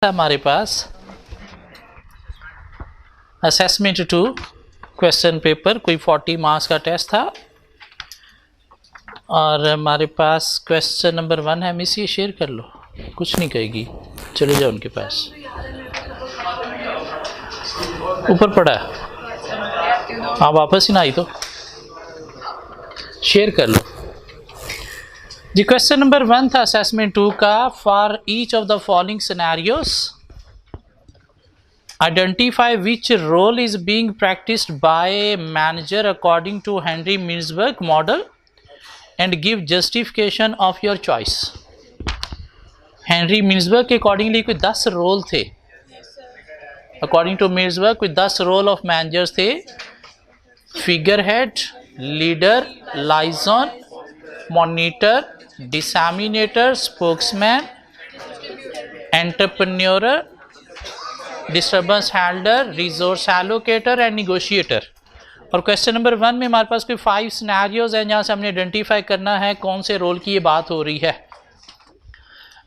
हमारे पास assessment 2 question paper, कोई 40 marks का टेस्ट था और हमारे पास क्वेश्चन नंबर 1 है। मिस ये शेयर कर लो, कुछ नहीं कहेगी, चले जाओ उनके पास। ऊपर पड़ा है, हाँ वापस ही ना आई तो शेयर कर लो जी। क्वेश्चन नंबर 1 था असेसमेंट 2 का। For each of the following scenarios identify which role is being practiced by a manager according to Henry Mintzberg model and give justification of your choice। Henry Mintzberg के accordingly कोई 10 role थे। According to Mintzberg कोई 10 role of managers थे। Figurehead, leader, liaison, monitor, disseminator, spokesman, entrepreneur, disturbance handler, resource allocator and negotiator. और question number 1 में हमारे पास कोई 5 scenarios हैं जहाँ से हमने आइडेंटिफाई करना है कौन से रोल की ये बात हो रही है।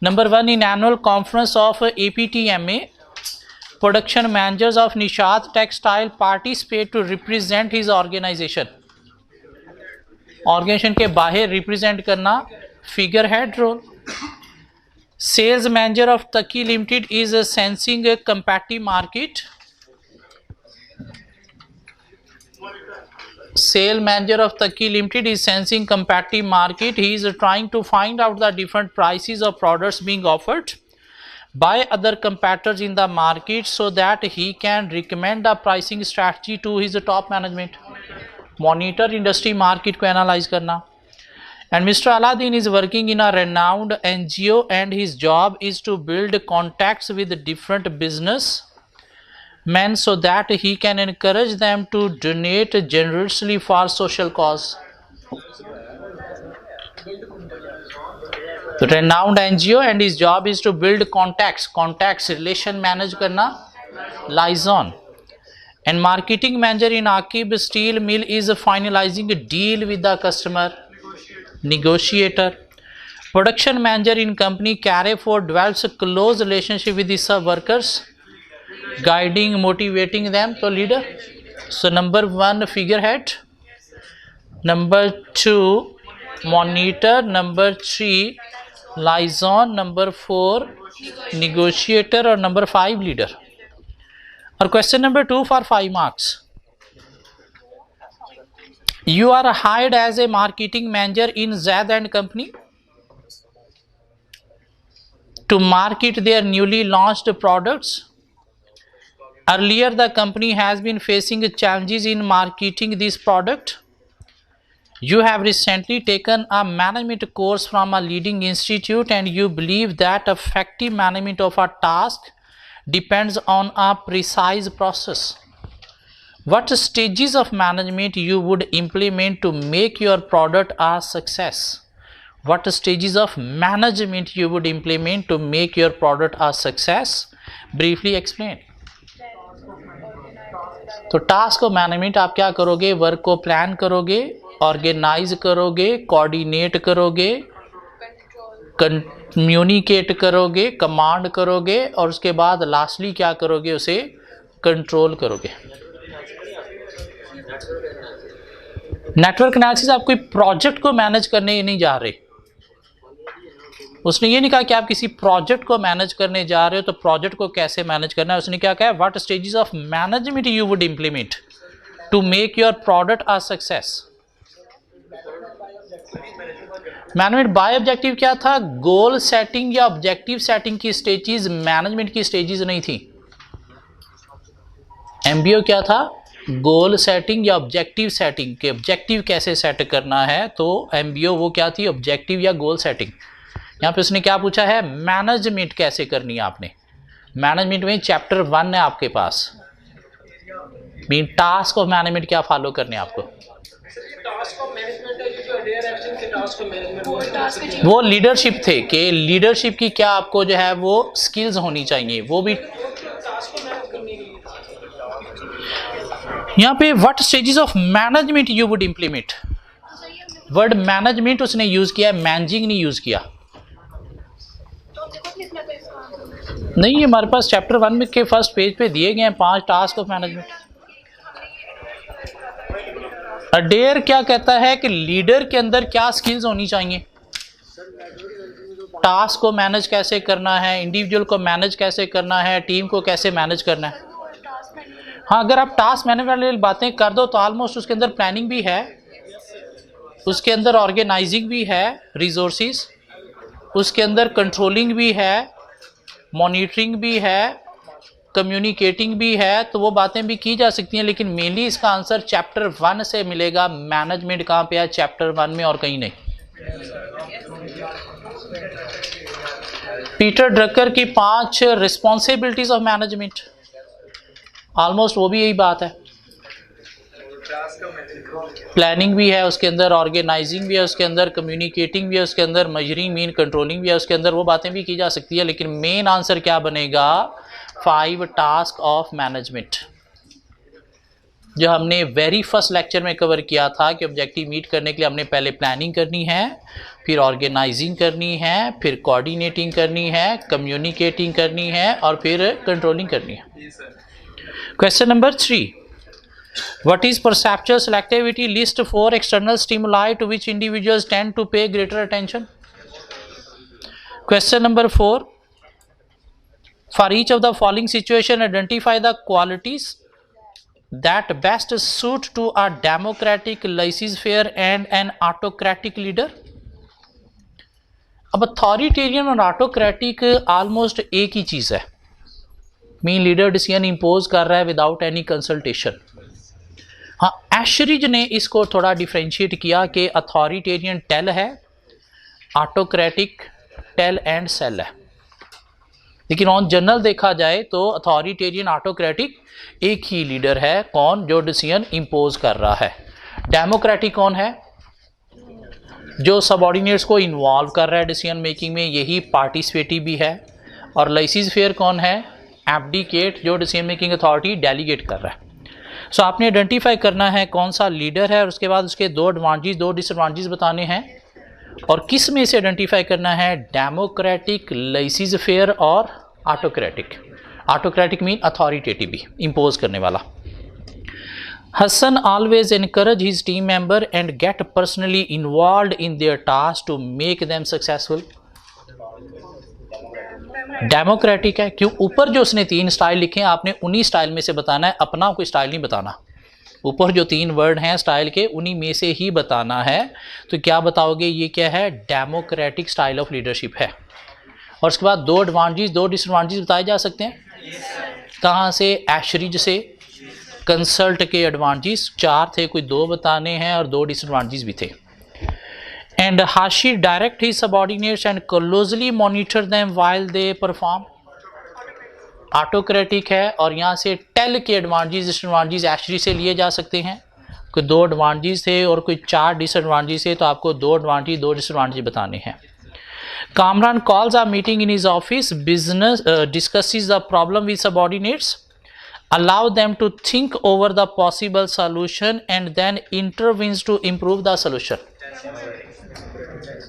Number 1, in annual conference of APTMA production managers of Nishat textile participate to represent his organisation. Organisation के बाहर रिप्रेजेंट करना, figure head role. Sales manager of Taki Limited is sensing a competitive market. Sale manager of Taki Limited is sensing competitive market. He is trying to find out the different prices of products being offered by other competitors in the market so that he can recommend a pricing strategy to his top management. Monitor industry market को analyze करना। And Mr. Aladdin is working in a renowned NGO and his job is to build contacts with different businessmen so that he can encourage them to donate generously for social cause. The renowned NGO and his job is to build contacts relation manage करना, liaison. And marketing manager in Akib Steel Mill is finalizing a deal with the customer, negotiator. Production manager in company Carrefour develops a close relationship with his workers, guiding, motivating them. So leader. So number 1 figurehead, number 2 monitor, number 3 liaison, number 4 negotiator और number 5 leader। और question number 2 for 5 marks। You are hired as a marketing manager in Zaid and Company to market their newly launched products. Earlier, the company has been facing challenges in marketing this product. You have recently taken a management course from a leading institute and you believe that effective management of a task depends on a precise process. What stages of management you would implement to make your product a success? What stages of management you would implement to make your product a success? Briefly explain. तो task of management आप क्या करोगे? Work को plan करोगे, organise करोगे, coordinate करोगे, communicate करोगे, command करोगे और उसके बाद लास्टली क्या करोगे? उसे कंट्रोल करोगे। नेटवर्क एनालिसिस आप कोई प्रोजेक्ट को मैनेज करने नहीं जा रहे। उसने ये नहीं कहा कि आप किसी प्रोजेक्ट को मैनेज करने जा रहे हो तो प्रोजेक्ट को कैसे मैनेज करना है। उसने क्या कहा? What stages of management you would implement to make your product a success. Management by objective क्या था? गोल सेटिंग या ऑब्जेक्टिव सेटिंग की स्टेजेस, मैनेजमेंट की स्टेजेस नहीं थी। एमबीओ क्या था? गोल सेटिंग या ऑब्जेक्टिव सेटिंग के ऑब्जेक्टिव कैसे सेट करना है। तो एमबीओ वो क्या थी? ऑब्जेक्टिव या गोल सेटिंग। यहाँ पे उसने क्या पूछा है? मैनेजमेंट कैसे करनी है आपने। मैनेजमेंट में चैप्टर 1 है आपके पास। मीन टास्क ऑफ मैनेजमेंट क्या फॉलो करने हैं आपको। वो लीडरशिप थे कि लीडरशिप की क्या आपको जो है वो स्किल्स होनी चाहिए। वो भी यहाँ पे what stages of management you would implement. Word management उसने यूज किया, मैनेजिंग नहीं यूज किया। नहीं, हमारे पास चैप्टर 1 में के फर्स्ट पेज पे दिए गए हैं 5 टास्क ऑफ मैनेजमेंट। अडेयर क्या कहता है कि लीडर के अंदर क्या स्किल्स होनी चाहिए, टास्क को मैनेज कैसे करना है, इंडिविजुअल को मैनेज कैसे करना है, टीम को कैसे मैनेज करना है। हाँ, अगर आप टास्क मैनेज वाली बातें कर दो तो ऑलमोस्ट उसके अंदर प्लानिंग भी है, उसके अंदर ऑर्गेनाइजिंग भी है रिसोर्सेज, उसके अंदर कंट्रोलिंग भी है, मॉनिटरिंग भी है, कम्युनिकेटिंग भी है, तो वो बातें भी की जा सकती हैं। लेकिन मेनली इसका आंसर चैप्टर 1 से मिलेगा। मैनेजमेंट कहाँ पे है, चैप्टर 1 में और कहीं नहीं। पीटर ड्रकर की 5 रिस्पॉन्सिबिलिटीज ऑफ मैनेजमेंट, ऑलमोस्ट वो भी यही बात है। प्लानिंग भी है उसके अंदर, ऑर्गेनाइजिंग भी है उसके अंदर, कम्युनिकेटिंग भी है उसके अंदर, मेजरिंग मीन कंट्रोलिंग भी है उसके अंदर, वो बातें भी की जा सकती है। लेकिन मेन आंसर क्या बनेगा, 5 टास्क ऑफ मैनेजमेंट, जो हमने वेरी फर्स्ट लेक्चर में कवर किया था कि ऑब्जेक्टिव मीट करने के लिए हमने पहले प्लानिंग करनी है, फिर ऑर्गेनाइजिंग करनी है, फिर कोऑर्डिनेटिंग करनी है, कम्युनिकेटिंग करनी है और फिर कंट्रोलिंग करनी है। Question number 3, what is perceptual selectivity? List 4 external stimuli to which individuals tend to pay greater attention. Question number 4, for each of the following situation identify the qualities that best suit to a democratic, laissez-faire and an autocratic leader. अब authoritarian और autocratic almost एक ही चीज़ है। Mean leader decision impose कर रहा है without any consultation. हाँ, एशरिज ने इसको थोड़ा डिफ्रेंशिएट किया कि अथॉरिटेरियन टेल है, ऑटोक्रेटिक टेल एंड सेल है। लेकिन ऑन जनरल देखा जाए तो अथॉरिटेरियन ऑटोक्रेटिक एक ही लीडर है, कौन, जो डिसीजन इम्पोज कर रहा है। डेमोक्रेटिक कौन है, जो सबऑर्डिनेट्स को इन्वॉल्व कर रहा है डिसीजन मेकिंग में, यही पार्टिसिपेटिव भी है। और लाइसेंस फेयर कौन है, एब्डिकेट, जो डिसीजन मेकिंग अथॉरिटी डेलीगेट कर रहा है। सो आपने आइडेंटिफाई करना है कौन सा लीडर है और उसके बाद उसके 2 एडवांटेज 2 डिसएडवांटेज बताने हैं। और किस में से आइडेंटिफाई करना है, डेमोक्रेटिक, लाइसेंस फेयर और ऑटोक्रेटिक। ऑटोक्रेटिक मीन अथॉरिटेटिव भी, इम्पोज करने वाला। Hasan always encourage his team member and get personally involve in their task to make them successful. Democratic है, क्यों, ऊपर जो उसने 3 स्टाइल लिखे हैं आपने उन्हीं स्टाइल में से बताना है, अपना कोई स्टाइल नहीं बताना। ऊपर जो 3 वर्ड हैं स्टाइल के, उन्हीं में से ही बताना है। तो क्या बताओगे, ये क्या है, डेमोक्रेटिक स्टाइल ऑफ लीडरशिप है। और उसके बाद 2 एडवांटेज 2 डिसएडवांटेज बताए जा सकते हैं। कहाँ से, एशरिज से। कंसल्ट के एडवांटेज 4 थे, कोई 2 बताने हैं और 2 डिसएडवांटेज भी थे। And Hashi direct his subordinates and closely monitor them while they perform. Autocratic है। और यहाँ से टेल के एडवांटेज डिसएडवांटेज एशरी से लिए जा सकते हैं। कोई 2 एडवांटेज थे और कोई 4 डिसएडवांटेज थे, तो आपको 2 एडवांटेज 2 डिसएडवांटेज बताने हैं। Kamran calls a meeting in his office, business discusses the problem with subordinates, allow them to think over the possible solution and then intervenes to improve the solution.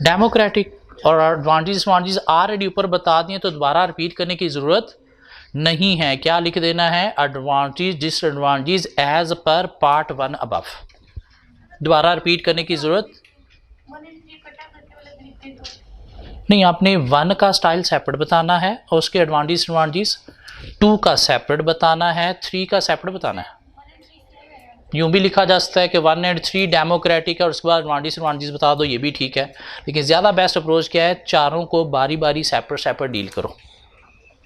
Democratic और advantage already ऊपर बता दिए, तो दोबारा repeat करने की ज़रूरत नहीं है। क्या लिख देना है, advantage disadvantage as per part 1 above. दोबारा रिपीट करने की ज़रूरत नहीं, आपने 1 का स्टाइल सेपरेट बताना है और उसके एडवांटेज डिसएडवांटेज, 2 का सेपरेट बताना है, 3 का सेपरेट बताना है। यूँ भी लिखा जा सकता है कि 1 और 3 डेमोक्रेटिक है और उसके बाद एडवांटेज बता दो, ये भी ठीक है। लेकिन ज़्यादा बेस्ट अप्रोच क्या है, चारों को बारी बारी सेपरेट डील करो।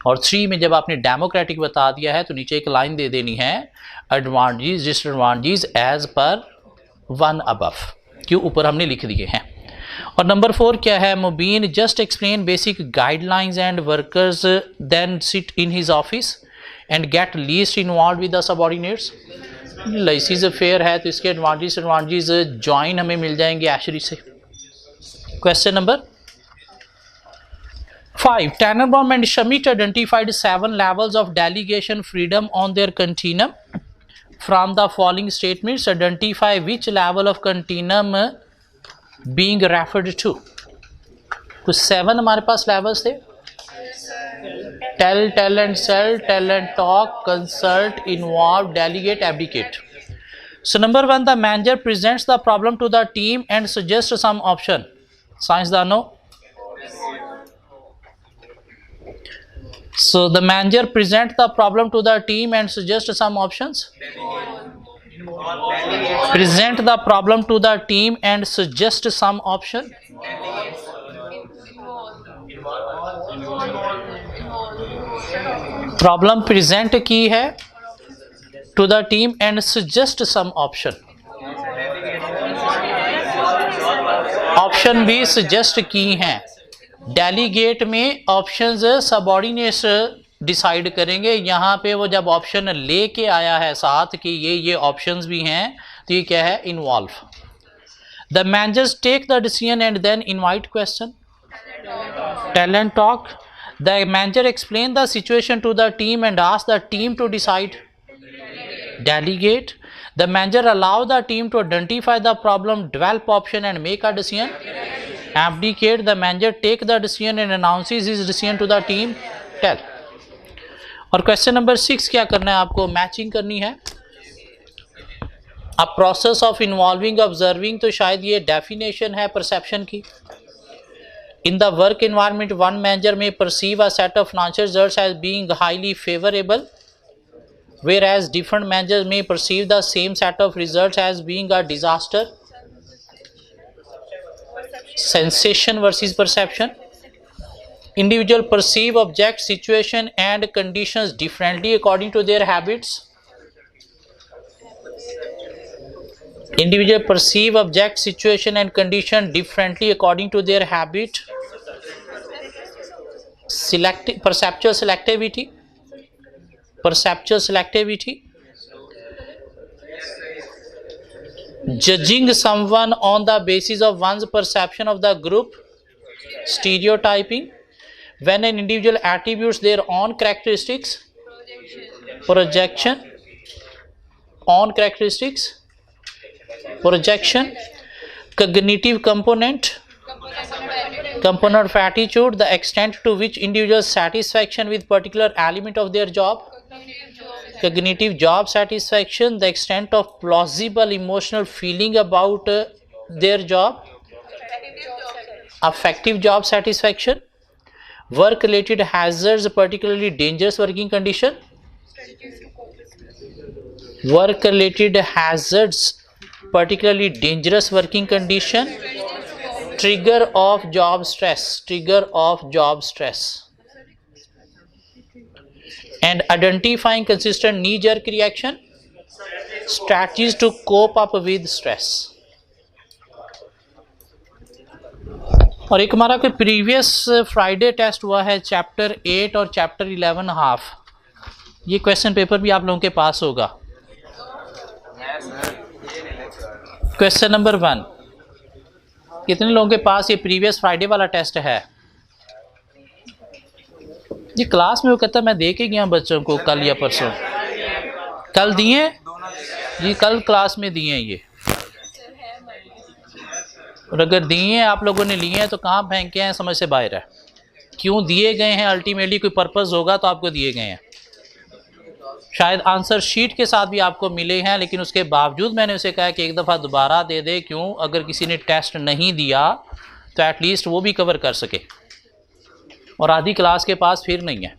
और 3 में जब आपने डेमोक्रेटिक बता दिया है तो नीचे एक लाइन दे देनी है, एडवांटेज डिसएडवांटेज एज पर 1 अबव, क्यों, ऊपर हमने लिख दिए हैं। और नंबर 4 क्या है, मुबीन just explain basic guidelines and workers then sit in his office and get least involve with the subordinates. Laissez faire है तो इसके एडवांटेज ज्वाइन हमें मिल जाएंगे एशरी से। Question number 5, Tannenbaum and Schmidt identified 7 levels of delegation freedom on their continuum. From the following statements, identify which level of continuum being referred to. कुछ 7 हमारे पास levels थे। tell and sell, tell and talk, consult, involve, delegate, abdicate. So number one, the manager presents the problem to the team and suggests some option. Science-dano. So the manager presents the problem to the team and suggests some options. Present the problem to the team and suggest some option. Problem present की है to the team and suggest some option. Option भी suggest की हैं. Delegate में options subordinates decide करेंगे. यहाँ पे वो जब ऑप्शन लेके आया है साथ कि ये ऑप्शंस भी हैं, तो ये क्या है, involve. The managers take the decision and then invite question. Tell and talk. The manager explain the situation to the team and ask the team to decide. Delegate. The manager allow the team to identify the problem, develop option and make a decision. Abdicate. The manager take the decision and announces his decision to the team. Tell. और question number 6 क्या करना है आपको, matching करनी है. अब process of involving observing, तो शायद ये डेफिनेशन है परसेप्शन की. In the work environment, one manager may perceive a set of financial results as being highly favorable, whereas different managers may perceive the same set of results as being a disaster. Sensation versus perception. Individual perceive object, situation and conditions differently according to their habits. Individual perceive object, situation and condition differently according to their habit. Perceptual selectivity. Perceptual selectivity. Judging someone on the basis of one's perception of the group. Stereotyping. When an individual attributes their own characteristics. Projection. On characteristics. Projection. Cognitive component. Component of attitude, the extent to which individuals satisfaction with particular element of their job. Cognitive job satisfaction, the extent of plausible emotional feeling about their job. Affective job satisfaction. Work related hazards, particularly dangerous working condition. Work related hazards, particularly dangerous working condition. Trigger of job stress. Trigger of job stress. And identifying consistent knee-jerk reaction. Strategies to cope up with stress. और एक हमारा कोई previous Friday test हुआ है chapter 8 और chapter 11 half. ये question paper भी आप लोगों के पास होगा. Question number 1. कितने लोगों के पास ये प्रीवियस फ्राइडे वाला टेस्ट है? ये क्लास में वो कहता मैं दे के गया बच्चों को कल या परसों. कल दिए जी, कल क्लास में दिए ये. और अगर दिए हैं आप लोगों ने लिए हैं तो कहाँ फेंके हैं, समझ से बाहर है. क्यों दिए गए हैं, अल्टीमेटली कोई पर्पस होगा तो आपको दिए गए हैं. शायद आंसर शीट के साथ भी आपको मिले हैं, लेकिन उसके बावजूद मैंने उसे कहा कि एक दफ़ा दोबारा दे दे. क्यों? अगर किसी ने टेस्ट नहीं दिया तो एटलीस्ट वो भी कवर कर सके. और आधी क्लास के पास फिर नहीं है.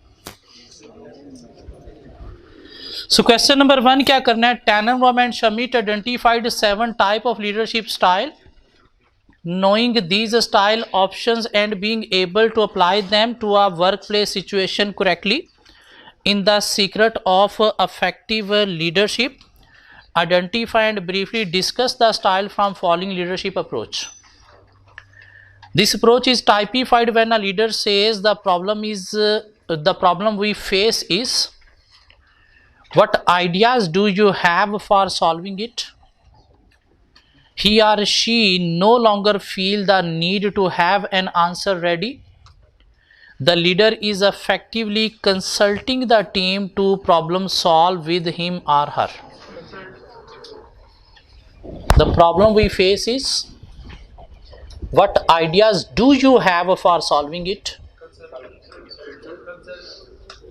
सो क्वेश्चन नंबर 1 क्या करना है. Tannenbaum and Schmidt identified 7 type of leadership style. Knowing these style options and being able to apply them to a workplace situation correctly in the secret of effective leadership. Identify and briefly discuss the style from following leadership approach. This approach is typified when a leader says the problem we face is, what ideas do you have for solving it? He or she no longer feel the need to have an answer ready. The leader is effectively consulting the team to problem solve with him or her. The problem we face is, what ideas do you have for solving it?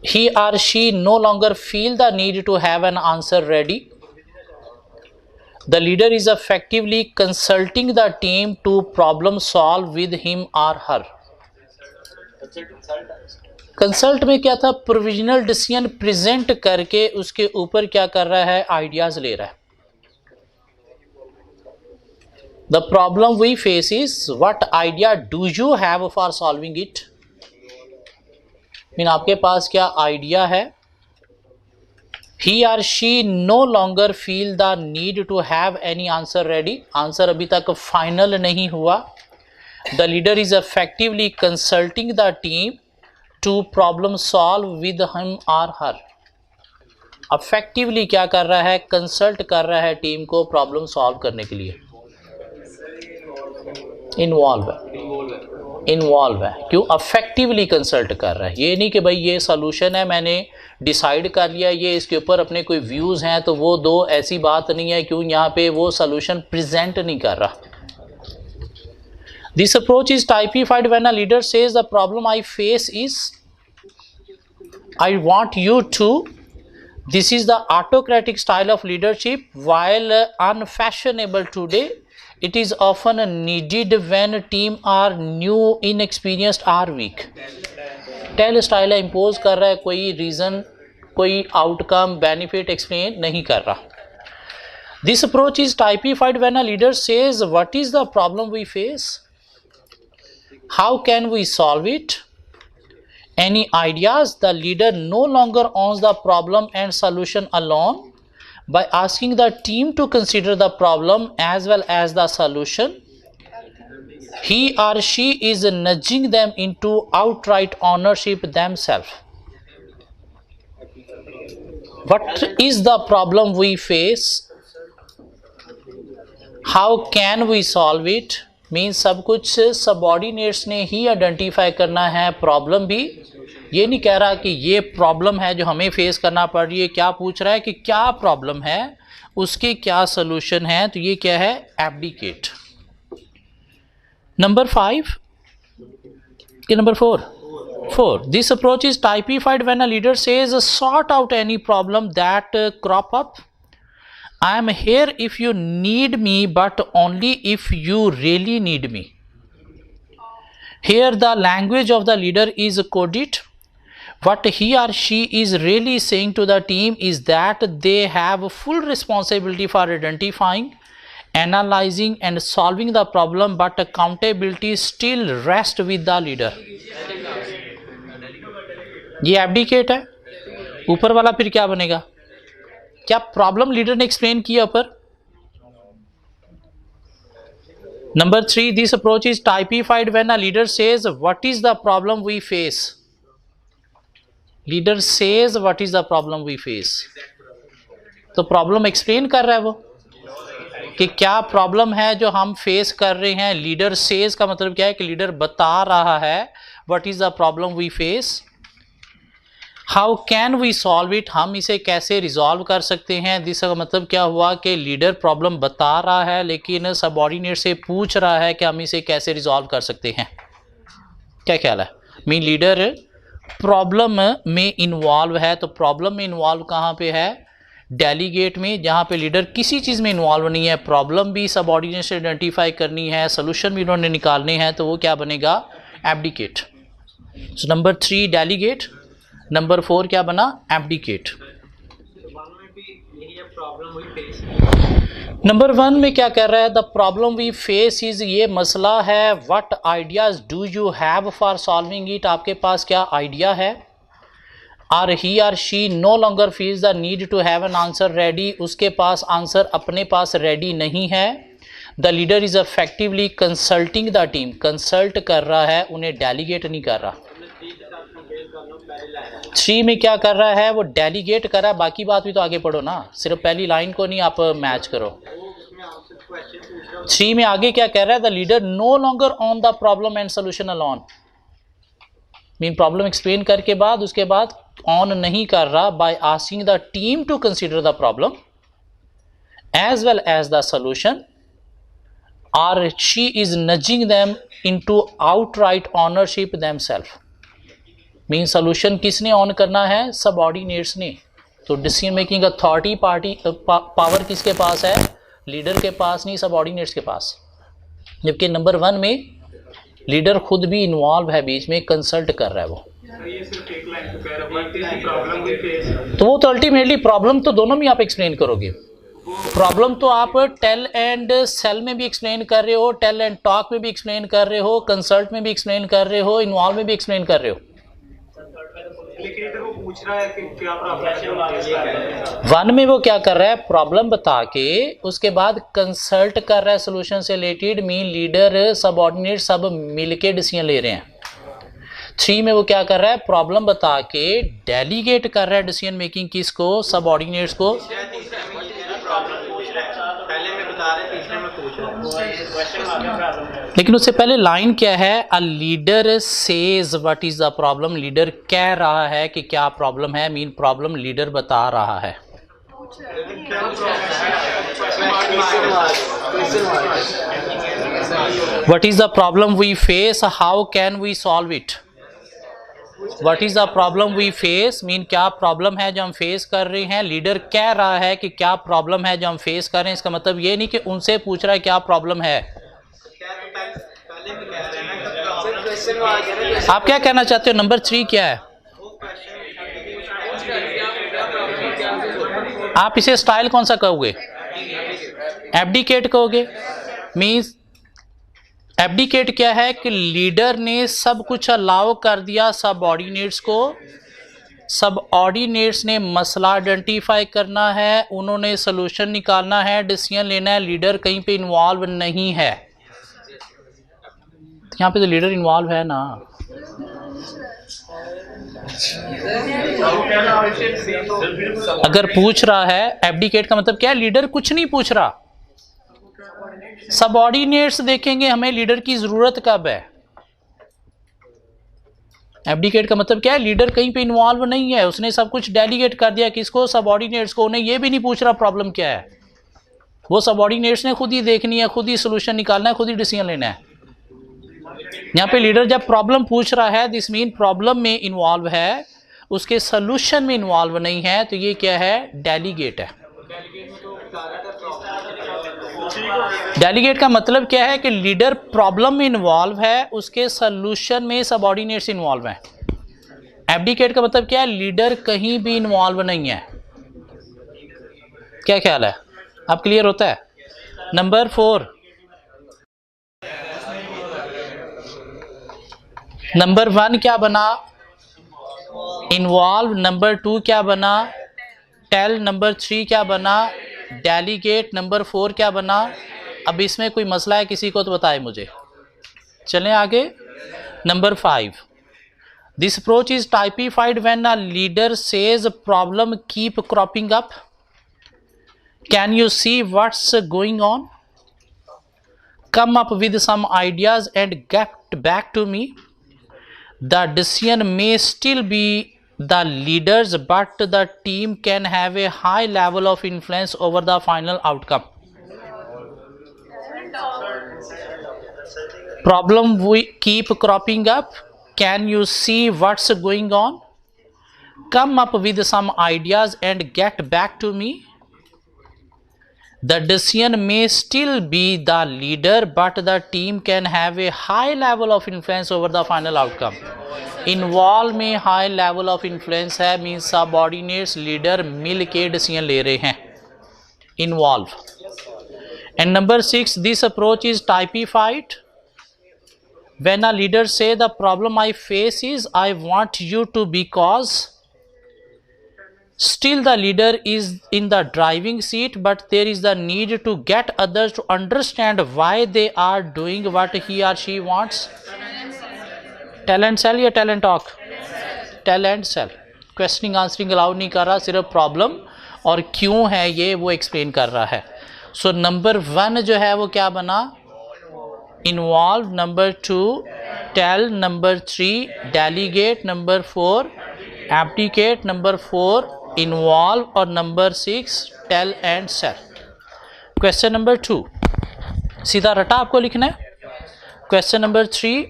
he or she no longer feel the need to have an answer ready. The leader is effectively consulting the team to problem solve with him or her. Consult में क्या था, provisional decision present करके उसके ऊपर क्या कर रहा है, आइडियाज ले रहा है. The problem we face is what idea do you have for solving it. Mean आपके पास क्या आइडिया है. he or she no longer feel the need to have any answer ready. Answer अभी तक फाइनल नहीं हुआ. The leader is effectively consulting the team to problem solve with him or her. effectively क्या कर रहा है, consult कर रहा है टीम को प्रॉब्लम सॉल्व करने के लिए. इन्वॉल्व है. क्यों अफेक्टिवली कंसल्ट कर रहा है. ये नहीं कि भाई ये सोल्यूशन है, मैंने डिसाइड कर लिया, ये इसके ऊपर अपने कोई व्यूज़ हैं तो वो दो, ऐसी बात नहीं है. क्यों यहाँ पे वो सोल्यूशन प्रेजेंट नहीं कर रहा. This approach is typified when a leader says the problem I face is I want you to. This is the autocratic style of leadership. While unfashionable today, it is often needed when team are new, inexperienced or weak. Tell style है, impose कर रहा है, कोई reason, कोई outcome, benefit explain नहीं कर रहा. This approach is typified when a leader says what is the problem we face, how can we solve it, any ideas. The leader no longer owns the problem and solution alone. By asking the team to consider the problem as well as the solution, he or she is nudging them into outright ownership themselves. What is the problem we face? How can we solve it? Means सब कुछ subordinates ने ही identify करना है. Problem भी ये नहीं कह रहा कि ये प्रॉब्लम है जो हमें फेस करना पड़ रही है. क्या पूछ रहा है कि क्या प्रॉब्लम है, उसके क्या सोल्यूशन है. तो ये क्या है, एब्डिकेट. नंबर 5 कि number 4. This approach is typified when a leader says sort out any problem that crop up. I am here if you need me but only if you really need me. Here the language of the leader is coded. What he or she is really saying to the team is that they have full responsibility for identifying, analyzing and solving the problem, but accountability still rests with the leader. ये abdicate है. ऊपर वाला फिर क्या बनेगा, क्या problem leader ने explain किया ऊपर. Number 3, this approach is typified when a leader says what is the problem we face. Leader says what is the problem we face. तो प्रॉब्लम एक्सप्लेन कर रहा है वो कि क्या प्रॉब्लम है जो हम फेस कर रहे हैं. लीडर सेज का मतलब क्या है कि लीडर बता रहा है what is the problem we face. How can we solve it, हम इसे कैसे रिजॉल्व कर सकते हैं. दिस का मतलब क्या हुआ कि लीडर प्रॉब्लम बता रहा है लेकिन सबऑर्डिनेट से पूछ रहा है कि हम इसे कैसे रिजॉल्व कर सकते हैं. क्या ख्याल है. मीन लीडर प्रॉब्लम में इन्वॉल्व है. तो प्रॉब्लम में इन्वॉल्व कहाँ पे है, डेलीगेट में, जहाँ पे लीडर किसी चीज़ में इन्वॉल्व नहीं है. प्रॉब्लम भी सबऑर्डिनेट से आइडेंटिफाई करनी है, सोल्यूशन भी उन्होंने निकालने हैं. तो वो क्या बनेगा, abdicate. So number 3 delegate, number 4 क्या बना, एब्डिकेट. नंबर 1 में क्या कर रहा है, the problem we face is, ये मसला है. What ideas do you have for solving it, आपके पास क्या आइडिया है. Or he or she no longer feels the need to have an answer ready, उसके पास आंसर अपने पास रेडी नहीं है. The leader is effectively consulting the team, consult कर रहा है, उन्हें डेलीगेट नहीं कर रहा. 3 में क्या कर रहा है, वो डेलीगेट कर रहा है. बाकी बात भी तो आगे पढ़ो ना, सिर्फ पहली लाइन को नहीं आप मैच करो. 3 में आगे क्या कह रहा है, the leader no longer own the problem and solution alone. Mean problem explain करके बाद उसके बाद ऑन नहीं कर रहा. By asking the team to consider the problem as well as the solution, और she is nudging them into outright ownership themselves. Mean solution किसने own करना है? सबऑर्डिनेट्स ने। तो डिसीजन मेकिंग अथॉरिटी पावर किसके पास है? लीडर के पास नहीं, सबऑर्डिनेट्स के पास। जबकि नंबर 1 में लीडर खुद भी इन्वॉल्व है, बीच में कंसल्ट कर रहा है वो। तो वो तो अल्टीमेटली प्रॉब्लम तो दोनों में आप एक्सप्लेन करोगे। प्रॉब्लम तो आप टेल एंड सेल में भी एक्सप्लेन कर रहे हो, टेल एंड टॉक में भी एक्सप्लेन कर रहे हो, कंसल्ट में भी एक्सप्लेन कर रहे हो, इन्वॉल्व में भी एक्सप्लेन कर रहे हो। लेकिन वो पूछ रहा है कि क्या प्रॉब्लम। वन में वो क्या कर रहा है? प्रॉब्लम बता के उसके बाद कंसल्ट कर रहा है सोल्यूशन से रिलेटेड, मीन लीडर सबऑर्डिनेट सब मिलके डिसीजन ले रहे हैं। 3 में वो क्या कर रहा है? प्रॉब्लम बता के डेलीगेट कर रहा है डिसीजन मेकिंग किसको? सबऑर्डिनेट्स को। लेकिन उससे पहले लाइन क्या है? अ leader says what is the problem. Leader कह रहा है कि क्या प्रॉब्लम है, मीन प्रॉब्लम लीडर बता रहा है। What is the problem we face, how can we solve it. What is the problem we face mean क्या प्रॉब्लम है जो हम फेस कर रहे हैं। लीडर कह रहा है कि क्या प्रॉब्लम है जो हम फेस कर रहे हैं। इसका मतलब ये नहीं कि उनसे पूछ रहा है क्या प्रॉब्लम है। आप क्या कहना चाहते हो? नंबर 3 क्या है? आप इसे स्टाइल कौन सा कहोगे? एब्डिकेट कहोगे। मीन्स एब्डिकेट क्या है कि लीडर ने सब कुछ अलाउ कर दिया सबऑर्डिनेट्स को। सबऑर्डिनेट्स ने मसला आइडेंटिफाई करना है, उन्होंने सोल्यूशन निकालना है, डिसीजन लेना है। लीडर कहीं पे इन्वॉल्व नहीं है। यहाँ पे तो लीडर इन्वॉल्व है ना। अगर पूछ रहा है, एब्डिकेट का मतलब क्या है? लीडर कुछ नहीं पूछ रहा। सबऑर्डिनेट्स देखेंगे हमें लीडर की जरूरत कब है। एब्डिकेट का मतलब क्या है? लीडर कहीं पे इन्वॉल्व नहीं है, उसने सब कुछ डेलीगेट कर दिया किसको? सबऑर्डिनेट्स को। उन्हें ये भी नहीं पूछ रहा प्रॉब्लम क्या है। वो सबऑर्डिनेट्स ने खुद ही देखनी है, खुद ही सोल्यूशन निकालना है, खुद ही डिसीजन लेना है। यहाँ पे लीडर जब प्रॉब्लम पूछ रहा है, दिस मीन प्रॉब्लम में इन्वॉल्व है, उसके सोल्यूशन में इन्वॉल्व नहीं है। तो ये क्या है? डेलीगेट है। डेलीगेट का मतलब क्या है कि लीडर प्रॉब्लम में इन्वॉल्व है, उसके सोल्यूशन में सबऑर्डिनेट्स इन्वॉल्व हैं। एब्डिकेट का मतलब क्या है? लीडर कहीं भी इन्वॉल्व नहीं है। क्या ख्याल है? अब क्लियर होता है? नंबर 4, नंबर 1 क्या बना? इन्वॉल्व। नंबर 2 क्या बना? टेल। नंबर 3 क्या बना? डेलीगेट। नंबर 4 क्या बना? अब इसमें कोई मसला है किसी को तो बताए मुझे। चलें आगे। Number 5, this approach is typified when a leader says problem keep cropping up, can you see what's going on, come up with some ideas and get back to me. The decision may still be the leaders, but the team can have a high level of influence over the final outcome. Problem we keep cropping up. Can you see what's going on? Come up with some ideas and get back to me. The decision may still be the leader, but the team can have a high level of influence over the final outcome. Involve में high level of influence है, means subordinates leader मिल के decision ले रहे हैं। Involve. And number 6, this approach is typified when a leader say the problem I face is I want you to because. Still the leader is in the driving seat, but there is the need to get others to understand why they are doing what he or she wants. Talent cell या talent talk? Talent cell. Questioning answering allowed नहीं कर रहा, सिर्फ problem और क्यों है ये वो एक्सप्लेन कर रहा है। सो नंबर 1 जो है वो क्या बना? Involve. Number 2 tell. Number 3 delegate. Number 4 abdicate. Number 4 involve. और number 6 tell and sell. Question number 2 सीधा रटा आपको लिखना है। क्वेश्चन नंबर 3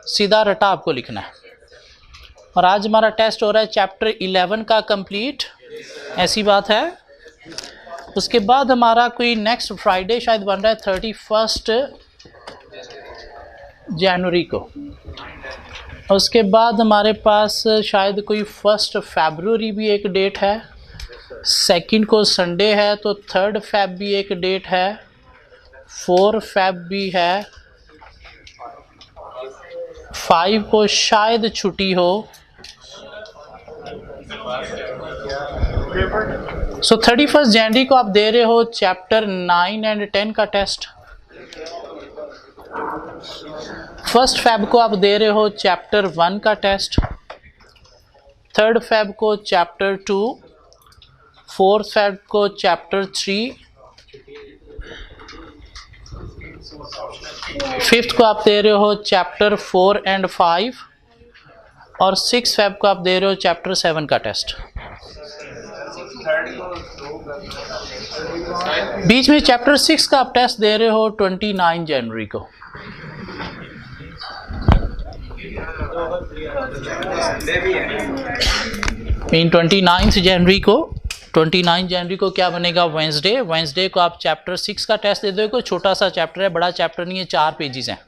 सीधा रटा आपको लिखना है। और आज हमारा टेस्ट हो रहा है चैप्टर 11 का कंप्लीट, ऐसी बात है। उसके बाद हमारा कोई नेक्स्ट फ्राइडे शायद बन रहा है 31 जनवरी को। उसके बाद हमारे पास शायद कोई 1 फरवरी भी एक डेट है, 2 को संडे है, तो 3 फेब भी एक डेट है, 4 फेब भी है, 5 को शायद छुट्टी हो। सो 31 जनवरी को आप दे रहे हो चैप्टर 9 एंड 10 का टेस्ट। 1 फेब को आप दे रहे हो चैप्टर 1 का टेस्ट, 3 फेब को चैप्टर 2, 4 फेब को चैप्टर 3, 5th को आप दे रहे हो चैप्टर 4 एंड 5, और 6 फेब को आप दे रहे हो चैप्टर 7 का टेस्ट। बीच में चैप्टर 6 का आप टेस्ट दे रहे हो 29 जनवरी को। इन 29 जनवरी को क्या बनेगा, वेंसडे को आप चैप्टर 6 का टेस्ट दे दो। छोटा सा चैप्टर है, बड़ा चैप्टर नहीं है, 4 पेजेस हैं।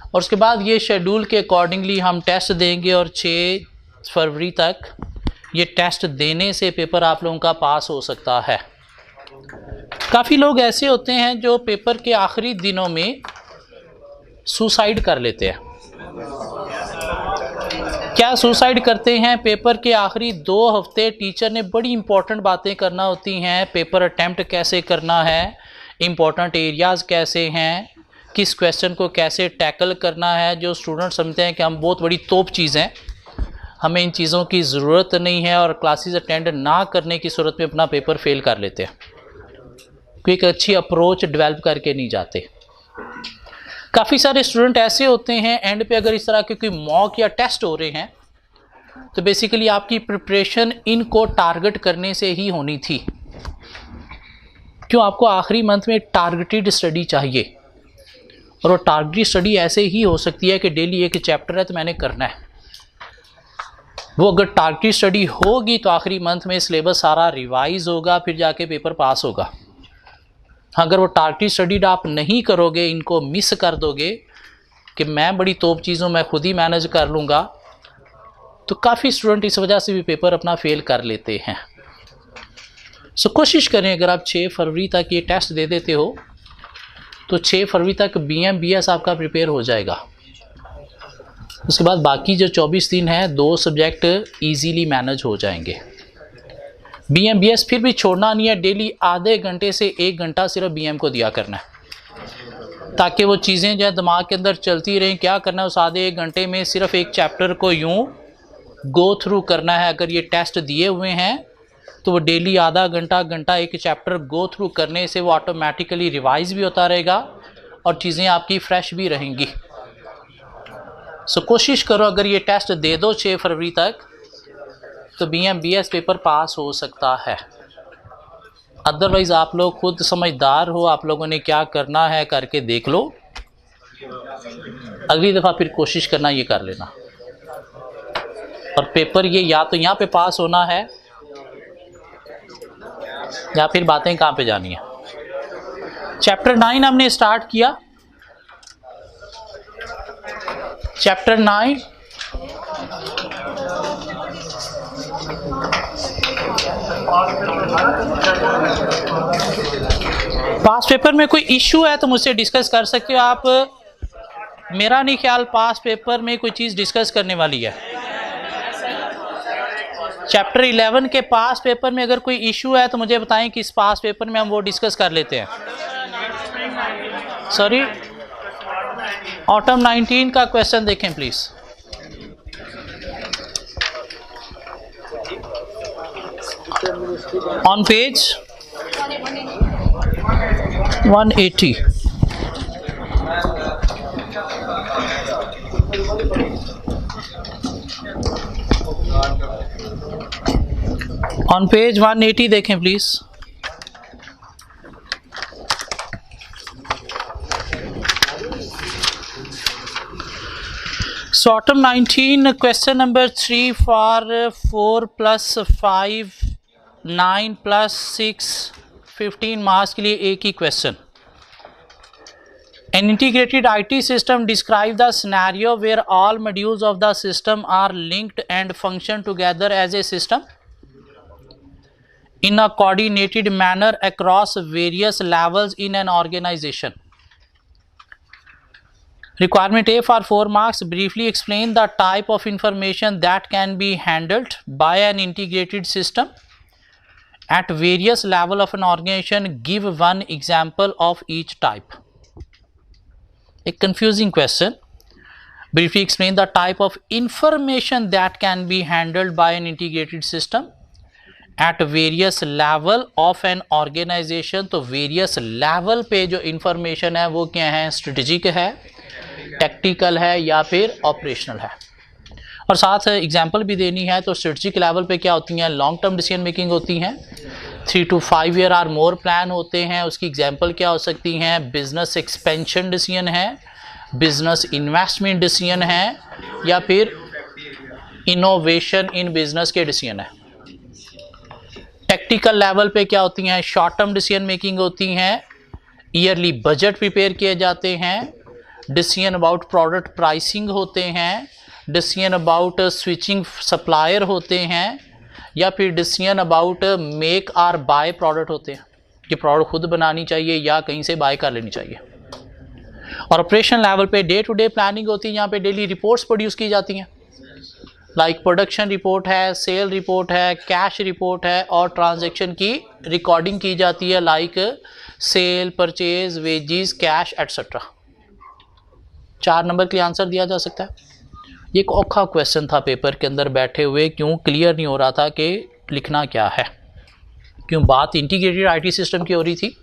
और उसके बाद ये शेड्यूल के अकॉर्डिंगली हम टेस्ट देंगे और 6 फरवरी तक ये टेस्ट देने से पेपर आप लोगों का पास हो सकता है। काफ़ी लोग ऐसे होते हैं जो पेपर के आखिरी दिनों में सुसाइड कर लेते हैं। क्या सुसाइड करते हैं? पेपर के आखिरी 2 हफ्ते टीचर ने बड़ी इंपॉर्टेंट बातें करना होती हैं। पेपर अटैम्प्ट कैसे करना है, इंपॉर्टेंट एरियाज़ कैसे हैं, किस क्वेश्चन को कैसे टैकल करना है। जो स्टूडेंट समझते हैं कि हम बहुत बड़ी तोप चीज़ हैं, हमें इन चीज़ों की ज़रूरत नहीं है, और क्लासेस अटेंड ना करने की सूरत में अपना पेपर फेल कर लेते हैं, कोई एक अच्छी अप्रोच डेवलप करके नहीं जाते। काफ़ी सारे स्टूडेंट ऐसे होते हैं एंड पे अगर इस तरह के कोई मॉक या टेस्ट हो रहे हैं तो बेसिकली आपकी प्रिपरेशन इनको टारगेट करने से ही होनी थी। क्यों? आपको आखिरी मंथ में टारगेटेड स्टडी चाहिए, और वो टारगेटेड स्टडी ऐसे ही हो सकती है कि डेली एक चैप्टर है तो मैंने करना है। वो अगर टारगेटेड स्टडी होगी तो आखिरी मंथ में सिलेबस सारा रिवाइज होगा, फिर जाके पेपर पास होगा। अगर वो टारगेटेड स्टडी आप नहीं करोगे, इनको मिस कर दोगे कि मैं बड़ी तोप चीज़ों मैं खुद ही मैनेज कर लूँगा, तो काफ़ी स्टूडेंट इस वजह से भी पेपर अपना फेल कर लेते हैं। सो कोशिश करें, अगर आप 6 फरवरी तक ये टेस्ट दे देते हो तो 6 फरवरी तक BM BS आपका प्रिपेयर हो जाएगा। उसके बाद बाकी जो 24 दिन है 2 सब्जेक्ट ईजीली मैनेज हो जाएंगे। BM BS फिर भी छोड़ना नहीं है, डेली आधे घंटे से 1 घंटा सिर्फ BM को दिया करना है, ताकि वो चीज़ें जो है दिमाग के अंदर चलती रहें। क्या करना है, उस आधे 1 घंटे में सिर्फ एक चैप्टर को यूँ गो थ्रू करना है। अगर ये टेस्ट दिए हुए हैं तो वो डेली आधा घंटा एक चैप्टर गो थ्रू करने से वो ऑटोमेटिकली रिवाइज भी होता रहेगा और चीज़ें आपकी फ्रेश भी रहेंगी। सो कोशिश करो, अगर ये टेस्ट दे दो 6 फरवरी तक तो BM BS पेपर पास हो सकता है। अदरवाइज़ आप लोग खुद समझदार हो, आप लोगों ने क्या करना है करके देख लो, अगली दफ़ा फिर कोशिश करना ये कर लेना। और पेपर ये या तो यहाँ पे पास होना है या फिर बातें कहाँ पे जानी है। चैप्टर 9 हमने स्टार्ट किया। चैप्टर 9 पास पेपर में कोई इशू है तो मुझसे डिस्कस कर सकते हो आप। मेरा नहीं ख्याल पास पेपर में कोई चीज़ डिस्कस करने वाली है। चैप्टर 11 के पास पेपर में अगर कोई इशू है तो मुझे बताएं कि इस पास पेपर में हम वो डिस्कस कर लेते हैं। सॉरी, ऑटम 19 का क्वेश्चन देखें please. On page 180। On page 180 देखें please. So item 19, question number 3 for 4 plus 5, 9 plus 6, 15 marks के लिए एक ही question. An integrated IT system describe the scenario where all modules of the system are linked and function together as a system in a coordinated manner across various levels in an organization. Requirement A for 4 marks. Briefly explain the type of information that can be handled by an integrated system at various levels of an organization. Give one example of each type. A confusing question. Briefly explain the type of information that can be handled by an integrated system at various level of an organization. तो various level पे जो information है वो क्या है, strategic है, tactical है या फिर operational है. और साथ एग्जाम्पल भी देनी है. तो स्ट्रेटजिक लेवल पे क्या होती हैं, लॉन्ग टर्म डिसीजन मेकिंग होती हैं, 3 to 5 year or more plan होते हैं. उसकी एग्जाम्पल क्या हो सकती हैं, बिजनेस एक्सपेंशन डिसीजन है, बिजनेस इन्वेस्टमेंट डिसीजन है या फिर इनोवेशन इन बिजनेस के डिसीजन है. टेक्टिकल लेवल पे क्या होती हैं, शॉर्ट टर्म डिसीजन मेकिंग होती हैं, ईयरली बजट प्रिपेयर किए जाते हैं, डिसीजन अबाउट प्रोडक्ट प्राइसिंग होते हैं, डिसीजन अबाउट स्विचिंग सप्लायर होते हैं या फिर decision about make our by product होते हैं कि प्रोडक्ट खुद बनानी चाहिए या कहीं से बाय कर लेनी चाहिए. और ऑपरेशन लेवल पे डे टू डे प्लानिंग होती है, यहाँ पे डेली रिपोर्ट्स प्रोड्यूस की जाती हैं, लाइक प्रोडक्शन रिपोर्ट है, सेल रिपोर्ट है, कैश रिपोर्ट है और ट्रांजैक्शन की रिकॉर्डिंग की जाती है, like sale, purchase, wages, cash etcetera. 4 नंबर के लिए आंसर दिया जा सकता है. ये एक औखा क्वेश्चन था पेपर के अंदर बैठे हुए, क्यों क्लियर नहीं हो रहा था कि लिखना क्या है, क्यों बात इंटीग्रेटेड आईटी सिस्टम की हो रही थी.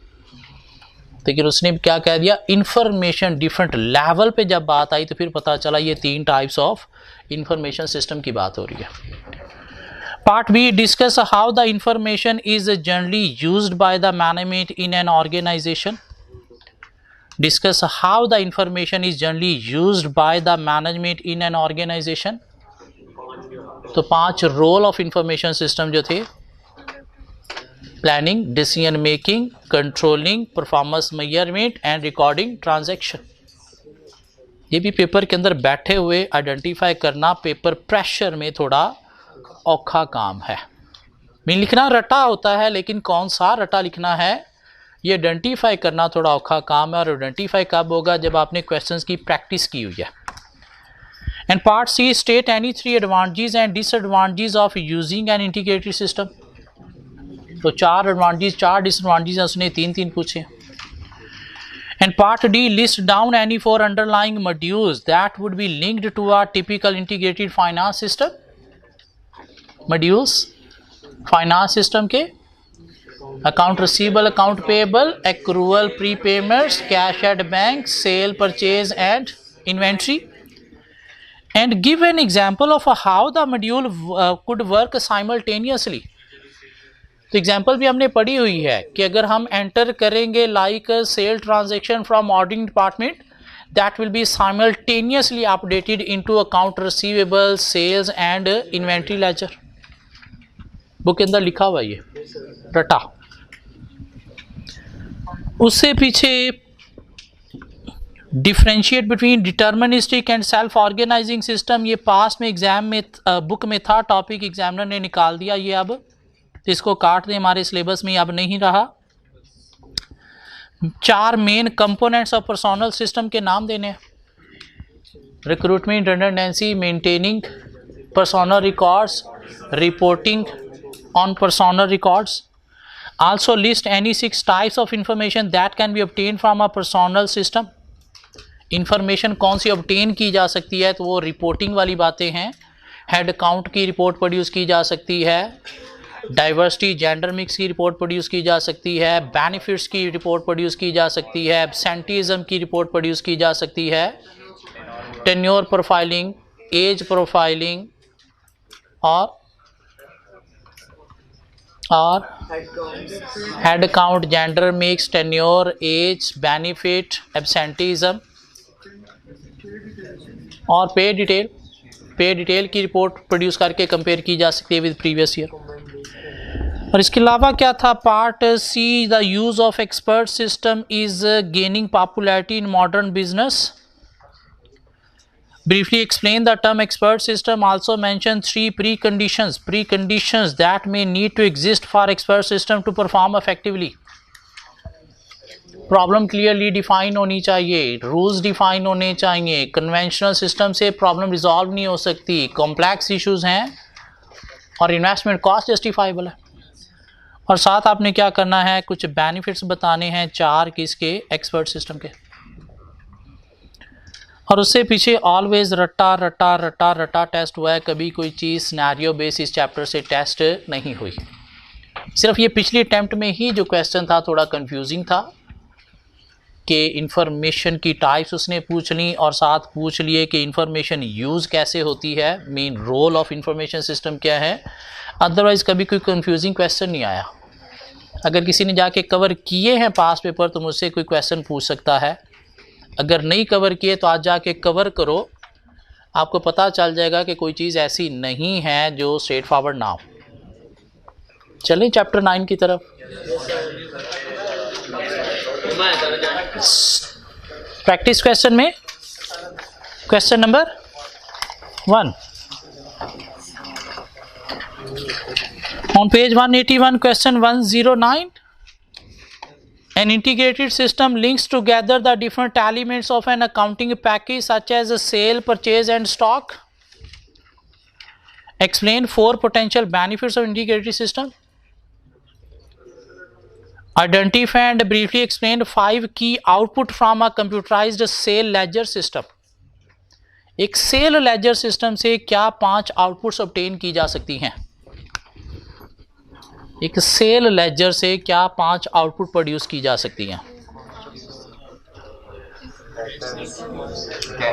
लेकिन उसने क्या कह दिया, इंफॉर्मेशन डिफरेंट लेवल पे जब बात आई तो फिर पता चला ये 3 टाइप्स ऑफ इंफॉर्मेशन सिस्टम की बात हो रही है. Part B, discuss how the information is generally used by the management in an organisation. Discuss how the information is generally used by the management in an organization. तो 5 role of information system जो थे, planning, decision making, controlling, performance measurement and recording transaction. ये भी paper के अंदर बैठे हुए identify करना पेपर प्रेशर में थोड़ा औखा काम है. मैं लिखना रटा होता है, लेकिन कौन सा रटा लिखना है ये आइडेंटिफाई करना थोड़ा औखा काम है. और आइडेंटिफाई कब होगा, जब आपने क्वेश्चंस की प्रैक्टिस की हुई है. And part C, state any 3 advantages and disadvantages of using an integrated system. तो 4 एडवांटेज 4 डिसएडवांटेज उसने 3 पूछे. And part D, list down any 4 underlying modules that would be linked to a typical integrated finance system. Modules finance system के, account receivable, account payable, accrual, prepayments, cash at bank, sale, purchase and inventory. And give an example of how the module could work simultaneously. तो example भी हमने पढ़ी हुई है कि अगर हम एंटर करेंगे like sale transaction from auditing department, that will be simultaneously updated into account receivable, sales and inventory ledger. Book के अंदर लिखा हुआ ये रटा. उससे पीछे differentiate between deterministic and self organising system. ये पास में एग्जाम में बुक में था, टॉपिक एग्जामिनर ने निकाल दिया. ये अब इसको काट दें, हमारे सिलेबस में अब नहीं रहा. 4 main components of personnel system के नाम देने हैं, recruitment, redundancy, maintaining personnel records, reporting on personal records. Also list any 6 types of information that can be obtained from a personal system. information कौन सी obtain की जा सकती है, तो वो रिपोर्टिंग वाली बातें हैं. हेड काउंट की रिपोर्ट प्रोड्यूस की जा सकती है, डाइवर्सिटी जेंडर मिक्स की रिपोर्ट प्रोड्यूस की जा सकती है, बेनिफिट्स की रिपोर्ट प्रोड्यूस की जा सकती है, एब्सेंटीज़म की रिपोर्ट प्रोड्यूस की जा सकती है, टेन्योर प्रोफाइलिंग, एज प्रोफाइलिंग और head count, gender mix, tenure, age, benefit, absenteeism. और पे डिटेल की रिपोर्ट प्रोड्यूस करके कंपेयर की जा सकती है विद प्रीवियस ईयर। और इसके अलावा क्या था, part C, the use of expert system is gaining popularity in modern business. Briefly explain the term expert system. Also mention 3 preconditions that may need to exist for expert system to perform effectively. Problem clearly define होनी चाहिए, rules define होने चाहिए। Conventional system से problem resolve नहीं हो सकती, complex issues हैं और इन्वेस्टमेंट कॉस्ट जस्टिफाइबल है। और साथ आपने क्या करना है, कुछ बेनिफिट्स बताने हैं 4 किसके, एक्सपर्ट सिस्टम के। और उससे पीछे ऑलवेज रट्टा टेस्ट हुआ है, कभी कोई चीज़ सिनेरियो बेस इस चैप्टर से टेस्ट नहीं हुई। सिर्फ ये पिछली अटैम्प्ट में ही जो क्वेश्चन था थोड़ा कंफ्यूजिंग था कि इंफॉर्मेशन की टाइप्स उसने पूछ ली और साथ पूछ लिए कि इंफॉर्मेशन यूज़ कैसे होती है, main role of information system क्या है। अदरवाइज़ कभी कोई कंफ्यूजिंग क्वेश्चन नहीं आया। अगर किसी ने जाके कवर किए हैं पास पेपर तो मुझसे कोई क्वेश्चन पूछ सकता है, अगर नहीं कवर किए तो आज जाके कवर करो, आपको पता चल जाएगा कि कोई चीज़ ऐसी नहीं है जो स्ट्रेट फॉरवर्ड ना हो। चलें चैप्टर 9 की तरफ। प्रैक्टिस क्वेश्चन में question number 1 on page 181, question 109। An integrated system links together the different elements of an accounting package such as a sale, purchase and stock. Explain 4 potential benefits of integrated system. Identify and briefly explain 5 key output from a computerized sale ledger system. एक cell laser system से क्या 5 outputs obtain की जा सकती हैं। एक cell laser से क्या 5 आउटपुट प्रोड्यूस की जा सकती हैं।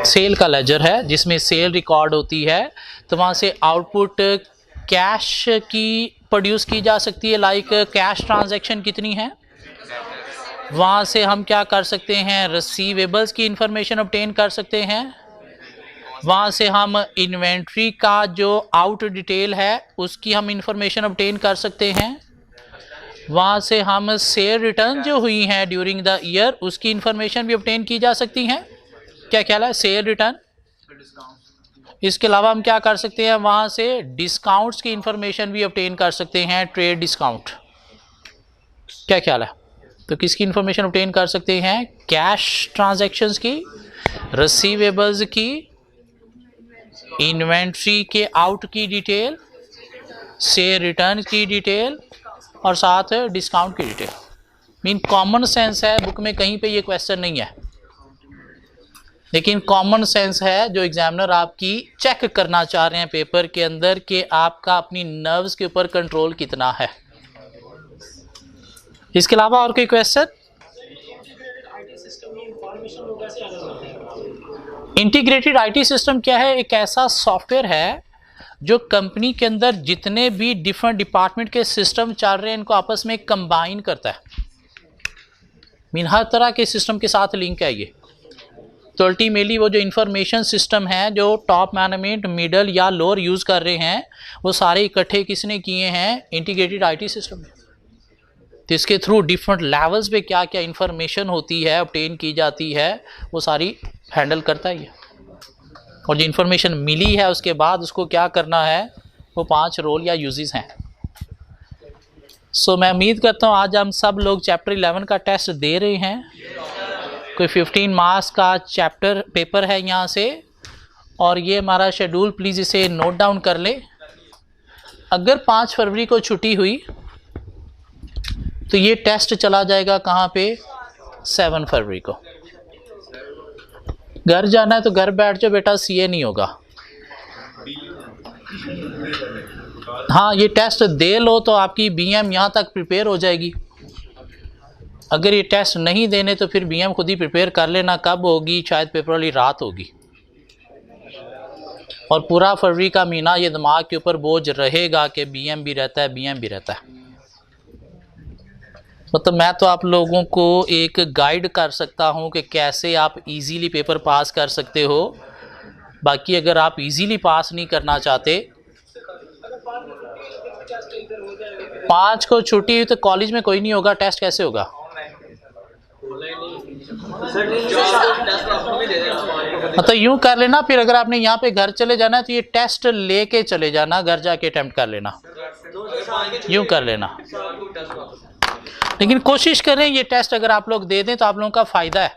सेल का लेजर है जिसमें सेल रिकॉर्ड होती है, तो वहाँ से आउटपुट कैश की प्रोड्यूस की जा सकती है। लाइक कैश ट्रांजैक्शन कितनी है, वहाँ से हम क्या कर सकते हैं, रिसीवेबल्स की इंफॉर्मेशन ऑब्टेन कर सकते हैं। वहाँ से हम इन्वेंट्री का जो आउट डिटेल है उसकी हम इंफॉर्मेशन ऑब्टेन कर सकते हैं। वहाँ से हम शेयर रिटर्न जो हुई हैं ड्यूरिंग द ईयर उसकी इंफॉर्मेशन भी ऑब्टेन की जा सकती हैं। क्या ख्याल है, शेयर रिटर्न। इसके अलावा हम क्या कर सकते हैं, वहाँ से डिस्काउंट्स की इंफॉर्मेशन भी ऑब्टेन कर सकते हैं, ट्रेड डिस्काउंट। क्या ख्याल है, तो किसकी इंफॉर्मेशन ऑब्टेन कर सकते हैं, कैश ट्रांजैक्शंस की, रिसीवेबल्स की, इन्वेंट्री के आउट की डिटेल, शेयर रिटर्न की डिटेल और साथ डिस्काउंट की डिटेल। मीन कॉमन सेंस है, बुक में कहीं पे ये क्वेश्चन नहीं है, लेकिन कॉमन सेंस है जो एग्जामिनर आपकी चेक करना चाह रहे हैं पेपर के अंदर कि आपका अपनी नर्व्स के ऊपर कंट्रोल कितना है। इसके अलावा और कोई क्वेश्चन। इंटीग्रेटेड आईटी सिस्टम क्या है, एक ऐसा सॉफ्टवेयर है जो कंपनी के अंदर जितने भी डिफरेंट डिपार्टमेंट के सिस्टम चल रहे हैं इनको आपस में कंबाइन करता है। मीन हर तरह के सिस्टम के साथ लिंक है ये। तो अल्टीमेटली वो जो इंफॉर्मेशन सिस्टम है जो टॉप मैनेजमेंट, मिडल या लोअर यूज़ कर रहे हैं वो सारे इकट्ठे किसने किए हैं, इंटीग्रेटेड आईटी सिस्टम में। तो इसके थ्रू डिफरेंट लेवल्स पे क्या क्या इंफॉर्मेशन होती है, ऑब्टेन की जाती है, वो सारी हैंडल करता है ये। और जो इन्फॉर्मेशन मिली है उसके बाद उसको क्या करना है, वो 5 रोल या यूजेस हैं। सो मैं उम्मीद करता हूँ आज हम सब लोग चैप्टर 11 का टेस्ट दे रहे हैं। कोई 15 मार्क्स का चैप्टर पेपर है यहाँ से, और ये हमारा शेड्यूल, प्लीज़ इसे नोट डाउन कर लें। अगर 5 फरवरी को छुट्टी हुई तो ये टेस्ट चला जाएगा कहाँ पे, 7 फरवरी को। घर जाना है तो घर बैठ जाओ बेटा, सीए नहीं होगा। हाँ, ये टेस्ट दे लो तो आपकी बीएम यहाँ तक प्रिपेयर हो जाएगी। अगर ये टेस्ट नहीं देने तो फिर बीएम खुद ही प्रिपेयर कर लेना, कब होगी, शायद पेपर वाली रात होगी। और पूरा फरवरी का महीना ये दिमाग के ऊपर बोझ रहेगा कि बीएम भी रहता है, बीएम भी रहता है। मतलब मैं तो आप लोगों को एक गाइड कर सकता हूं कि कैसे आप इजीली पेपर पास कर सकते हो, बाकी अगर आप इजीली पास नहीं करना चाहते, 5 को छुट्टी हुई तो कॉलेज में कोई नहीं होगा, टेस्ट कैसे होगा? तो यूं कर लेना, फिर अगर आपने यहाँ पे घर चले जाना है तो ये टेस्ट लेके चले जाना, घर जाके अटेम्प्ट कर लेना, यूं कर लेना। लेकिन कोशिश करें ये टेस्ट अगर आप लोग दे दें तो आप लोगों का फ़ायदा है,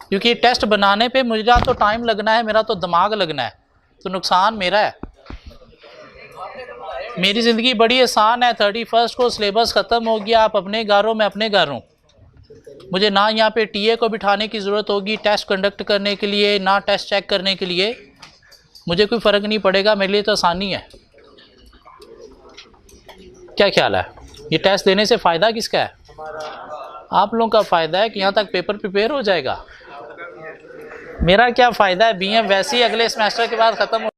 क्योंकि ये टेस्ट बनाने पे मुझे तो टाइम लगना है, मेरा तो दिमाग लगना है, तो नुकसान मेरा है। मेरी ज़िंदगी बड़ी आसान है, 31 को सिलेबस ख़त्म हो गया, आप अपने घरों में अपने घर हूँ, मुझे ना यहाँ पे टीए को बिठाने की ज़रूरत होगी टेस्ट कंडक्ट करने के लिए, ना टेस्ट चेक करने के लिए, मुझे कोई फ़र्क नहीं पड़ेगा, मेरे लिए तो आसानी है। क्या ख्याल है? ये टेस्ट देने से फ़ायदा किसका है? आप लोगों का फ़ायदा है कि यहाँ तक पेपर प्रिपेयर हो जाएगा। मेरा क्या फ़ायदा है? बीएम वैसे ही अगले सेमेस्टर के बाद ख़त्म हो